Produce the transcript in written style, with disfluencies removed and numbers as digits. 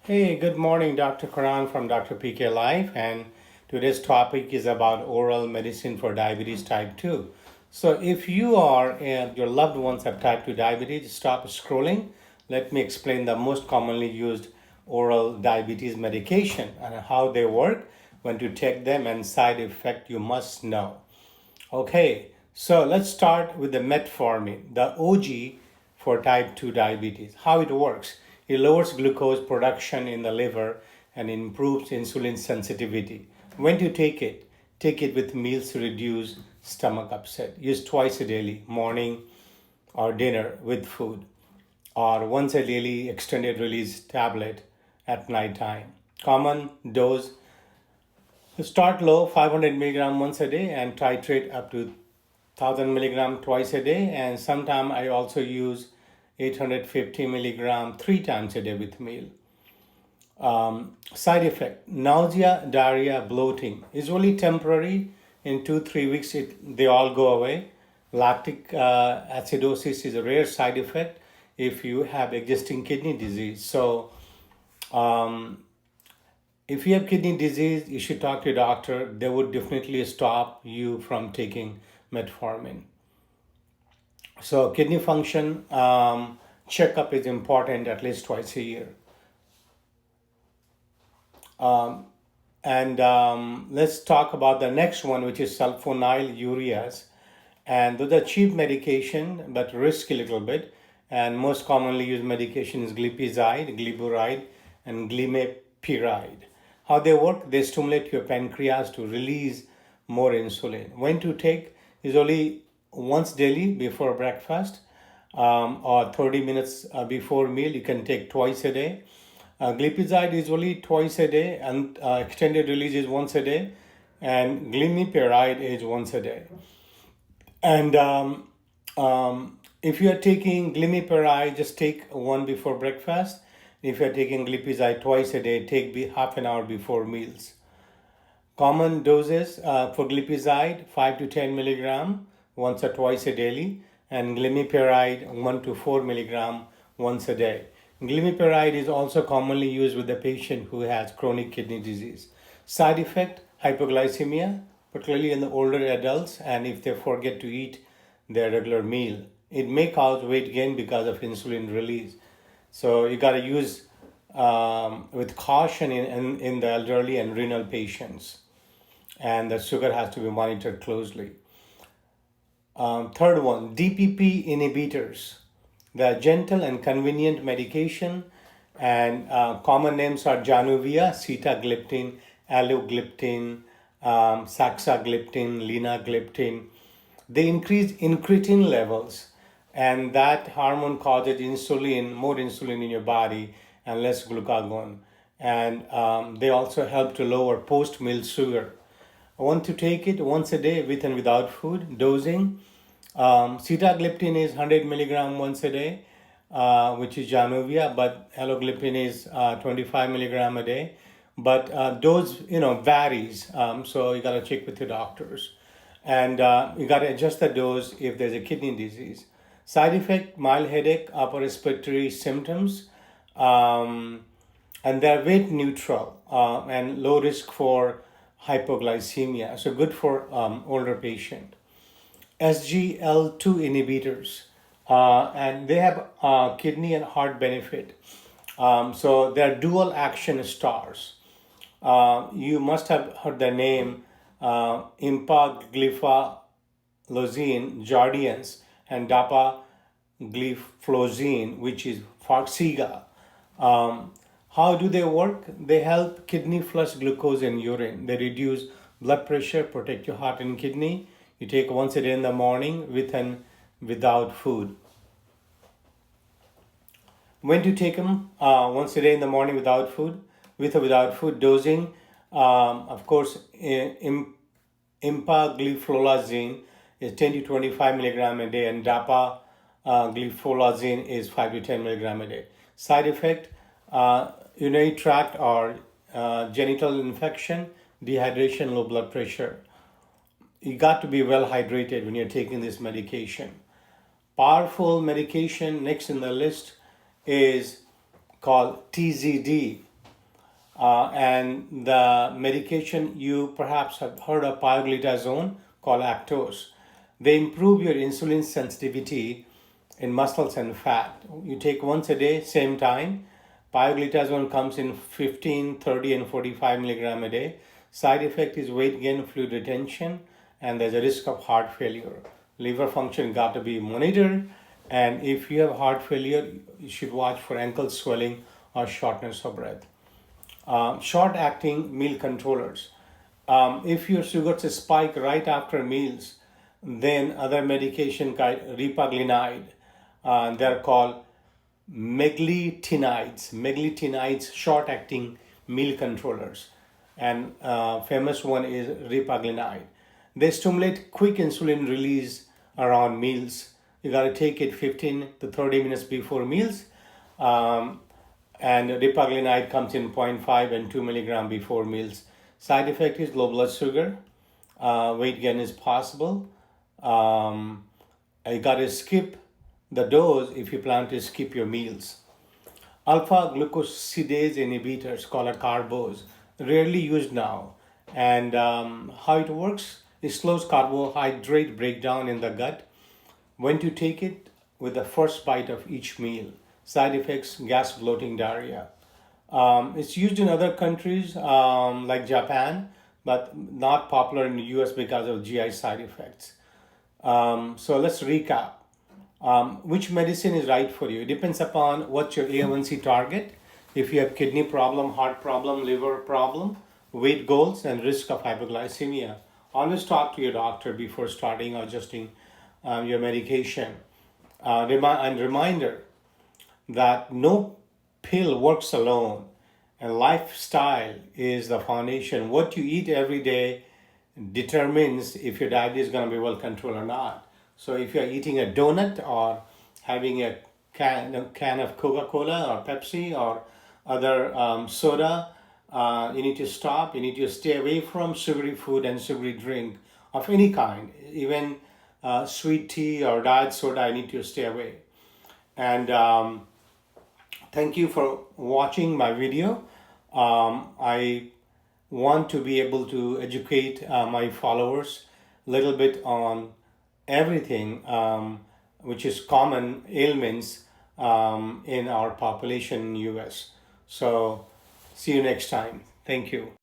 Hey, good morning, Dr. Karan from DrPKLyfe, and today's topic is about oral medicine for diabetes type 2. So, if you or your loved ones have type 2 diabetes, stop scrolling. Let me explain the most commonly used oral diabetes medication and how they work, when to take them, and side effect you must know. Okay, so let's start with the metformin, the OG for type 2 diabetes. How it works: it lowers glucose production in the liver and improves insulin sensitivity. When to take it? Take it with meals to reduce stomach upset. Use twice a daily, morning or dinner with food, or once a daily extended release tablet at night time. Common dose: start low, 500 milligram once a day, and titrate up to 1000 milligram twice a day. And sometimes I also use 850 milligram three times a day with meal. Side effect: nausea, diarrhea, bloating. Is only temporary. In 2-3 weeks they all go away. Lactic acidosis is a rare side effect if you have existing kidney disease. So if you have kidney disease, you should talk to your doctor. They would definitely stop you from taking metformin. So kidney function checkup is important at least twice a year. And let's talk about the next one, which is sulfonylureas. And those are cheap medication, but risky a little bit. And most commonly used medication is glipizide, glyburide, and glimepiride. How they work: they stimulate your pancreas to release more insulin. When to take is only once daily before breakfast, or 30 minutes before meal. You can take twice a day. Glipizide is only twice a day, and extended release is once a day, and glimepiride is once a day. And if you are taking glimepiride, just take one before breakfast. If you are taking glipizide twice a day, take half an hour before meals. Common doses for glipizide: 5 to 10 milligram once or twice a daily, and glimepiride 1 to 4 milligram once a day. Glimepiride is also commonly used with the patient who has chronic kidney disease. Side effect: hypoglycemia, particularly in the older adults, and if they forget to eat their regular meal. It may cause weight gain because of insulin release. So you got to use with caution in the elderly and renal patients. And the sugar has to be monitored closely. Third one, DPP inhibitors. The gentle and convenient medication, and common names are Januvia, sitagliptin, alogliptin, saxagliptin, linagliptin. They increase incretin levels, and that hormone causes more insulin in your body, and less glucagon. And they also help to lower post-meal sugar. I want to take it once a day with and without food. Dosing: sitagliptin is 100 milligram once a day, which is Januvia, but alogliptin is 25 milligram a day. But dose, varies. So you got to check with your doctors, and you got to adjust the dose if there's a kidney disease. Side effect: mild headache, upper respiratory symptoms, and they're weight neutral, and low risk for hypoglycemia. So good for older patient. SGL2 inhibitors, and they have kidney and heart benefit. So they're dual action stars. You must have heard the name empagliflozin, Jardiance, and dapagliflozin, which is Farxiga. How do they work? They help kidney flush glucose in urine. They reduce blood pressure, protect your heart and kidney. You take once a day in the morning with and without food. When to take them? Once a day in the morning without food, with or without food. Dosing, of course, empagliflozin is 10 to 25 milligram a day, and dapagliflozin is 5 to 10 milligram a day. Side effect: urinary tract or genital infection, dehydration, low blood pressure. You got to be well hydrated when you're taking this medication. Powerful medication next in the list is called TZD, And the medication you perhaps have heard of pioglitazone called Actos. They improve your insulin sensitivity in muscles and fat. You take once a day, same time. Pioglitazone comes in 15, 30, and 45 milligram a day. Side effect is weight gain, fluid retention, and there's a risk of heart failure. Liver function got to be monitored, and if you have heart failure, you should watch for ankle swelling or shortness of breath. Short-acting meal controllers. If your sugars spike right after meals, then other medication, repaglinide, they're called meglitinides, short-acting meal controllers. And famous one is repaglinide. They stimulate quick insulin release around meals. You got to take it 15 to 30 minutes before meals. And repaglinide comes in 0.5 and 2 milligram before meals. Side effect is low blood sugar. Weight gain is possible. You got to skip the dose if you plan to skip your meals. Alpha glucosidase inhibitors, called carbos, rarely used now. And how it works, it slows carbohydrate breakdown in the gut. When to take it? With the first bite of each meal. Side effects, gas, bloating, diarrhea. It's used in other countries like Japan, but not popular in the US because of GI side effects. So let's recap. Which medicine is right for you? It depends upon what's your A1C target. If you have kidney problem, heart problem, liver problem, weight goals, and risk of hypoglycemia. Always talk to your doctor before starting or adjusting your medication. And reminder that no pill works alone, and lifestyle is the foundation. What you eat every day determines if your diabetes is going to be well controlled or not. So if you're eating a donut or having a can of Coca-Cola or Pepsi or other soda, you need to stop. You need to stay away from sugary food and sugary drink of any kind. Even sweet tea or diet soda, I need to stay away. And thank you for watching my video. I want to be able to educate my followers a little bit on everything which is common ailments in our population in US. So see you next time. Thank you.